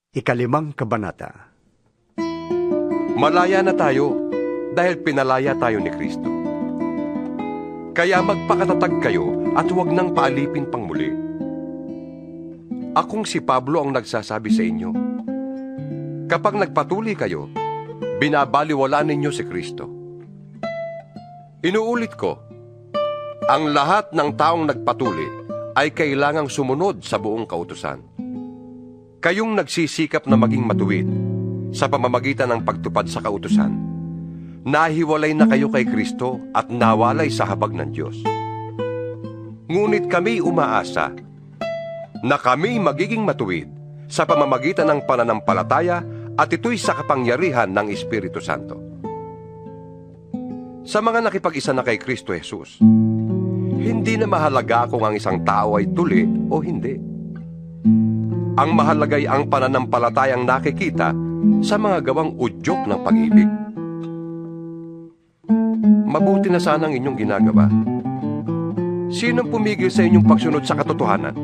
Ikalimang kabanata. Malaya na tayo dahil pinalaya tayo ni Kristo. Kaya magpakatatag kayo at huwag nang paalipin pang muli. Akong si Pablo ang nagsasabi sa inyo. Kapag nagpatuli kayo, binabaliwalaan ninyo si Kristo. Inuulit ko, ang lahat ng taong nagpatuli ay kailangang sumunod sa buong kautusan. Kayong nagsisikap na maging matuwid sa pamamagitan ng pagtupad sa kautusan, nahiwalay na kayo kay Kristo at nawalay sa habag ng Diyos. Ngunit kami umaasa na kami magiging matuwid sa pamamagitan ng pananampalataya at ito'y sa kapangyarihan ng Espiritu Santo. Sa mga nakipag-isa na kay Kristo Jesus, hindi na mahalaga kung ang isang tao ay tuli o hindi. Ang mahalagay ang pananampalatayang nakikita sa mga gawang udyok ng pag-ibig. Mabuti na sana ang inyong ginagawa. Sinong pumigil sa inyong pagsunod sa katotohanan?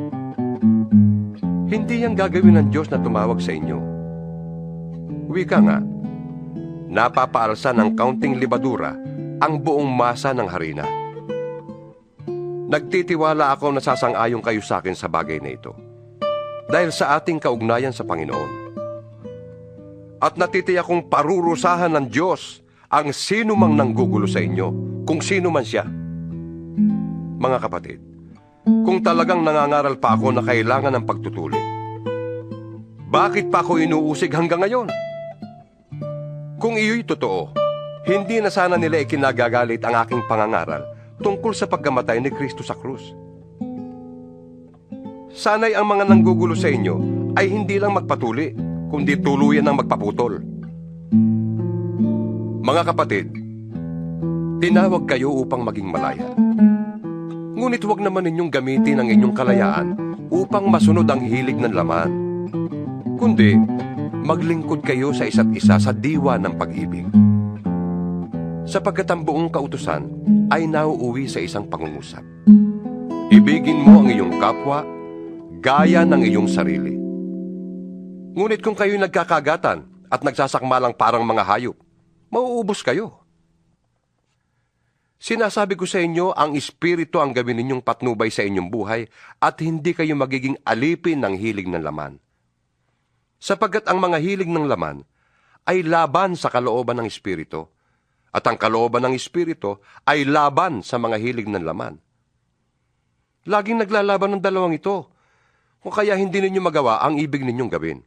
Hindi yang gagawin ng Diyos na tumawag sa inyo. Wika nga, napapaalsa ng kaunting libadura ang buong masa ng harina. Nagtitiwala ako na sasang-ayon kayo sa akin sa bagay na ito, dahil sa ating kaugnayan sa Panginoon. At natitiyak kong parurusahan ng Diyos ang sino mang nanggugulo sa inyo, kung sino man siya. Mga kapatid, kung talagang nangangaral pa ako na kailangan ng pagtutuli, bakit pa ako inuusig hanggang ngayon? Kung iyo'y totoo, hindi na sana nila ikinagagalit ang aking pangangaral tungkol sa pagkamatay ni Kristo sa krus. Sana'y ang mga nanggugulo sa inyo ay hindi lang magpatuli, kundi tuluyan ng magpaputol. Mga kapatid, tinawag kayo upang maging malaya. Ngunit huwag naman ninyong gamitin ang inyong kalayaan upang masunod ang hilig ng laman, kundi maglingkod kayo sa isa't isa sa diwa ng pag-ibig. Sapagkat ang buong kautusan ay nauuwi sa isang pangungusap. Ibigin mo ang iyong kapwa gaya ng iyong sarili. Ngunit kung kayo'y nagkakagatan at nagsasakmalang parang mga hayop, mauubos kayo. Sinasabi ko sa inyo, ang Espiritu ang gawin ninyong patnubay sa inyong buhay at hindi kayo magiging alipin ng hilig ng laman. Sapagkat ang mga hilig ng laman ay laban sa kalooban ng Espiritu, at ang kalooban ng Espiritu ay laban sa mga hilig ng laman. Laging naglalaban ng dalawang ito, kung kaya hindi ninyo magawa ang ibig ninyong gawin.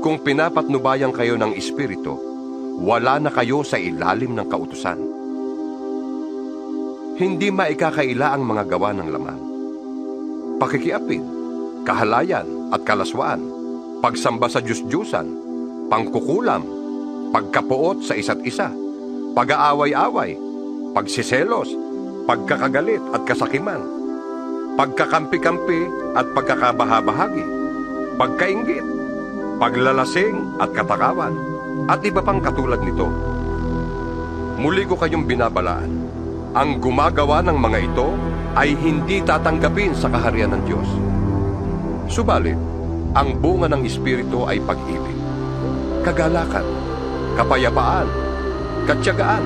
Kung pinapatnubayan kayo ng Espiritu, wala na kayo sa ilalim ng kautusan. Hindi maikakaila ang mga gawa ng laman: pakikiapid, kahalayan at kalaswaan, pagsamba sa Diyos-Diyusan, pangkukulam, pagkapuot sa isa't isa, pag-aaway-away, pagsiselos, pagkakagalit at kasakiman, pagkakampi-kampi at pagkakabahabahagi, pagkainggit, paglalasing at katakawan, at iba pang katulad nito. Muli ko kayong binabalaan, ang gumagawa ng mga ito ay hindi tatanggapin sa kaharian ng Diyos. Subalit, ang bunga ng Espiritu ay pag-ibig, kagalakan, kapayapaan, katyagaan,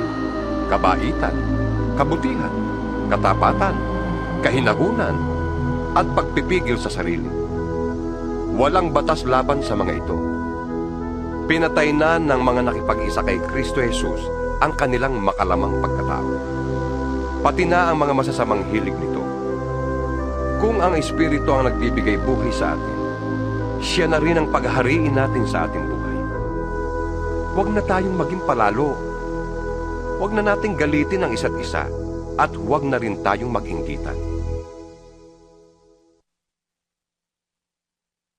kabaitan, kabutihan, katapatan, kahinahunan, at pagpipigil sa sarili. Walang batas laban sa mga ito. Pinatay na ng mga nakipag-isa kay Kristo Jesus ang kanilang makalamang pagkatao, pati na ang mga masasamang hilig nito. Kung ang Espiritu ang nagbibigay buhay sa atin, siya na rin ang paghahariin natin sa ating buhay. Huwag na tayong maging palalo. Huwag na nating galitin ang isa't isa, at huwag na rin tayong mag-inggitan.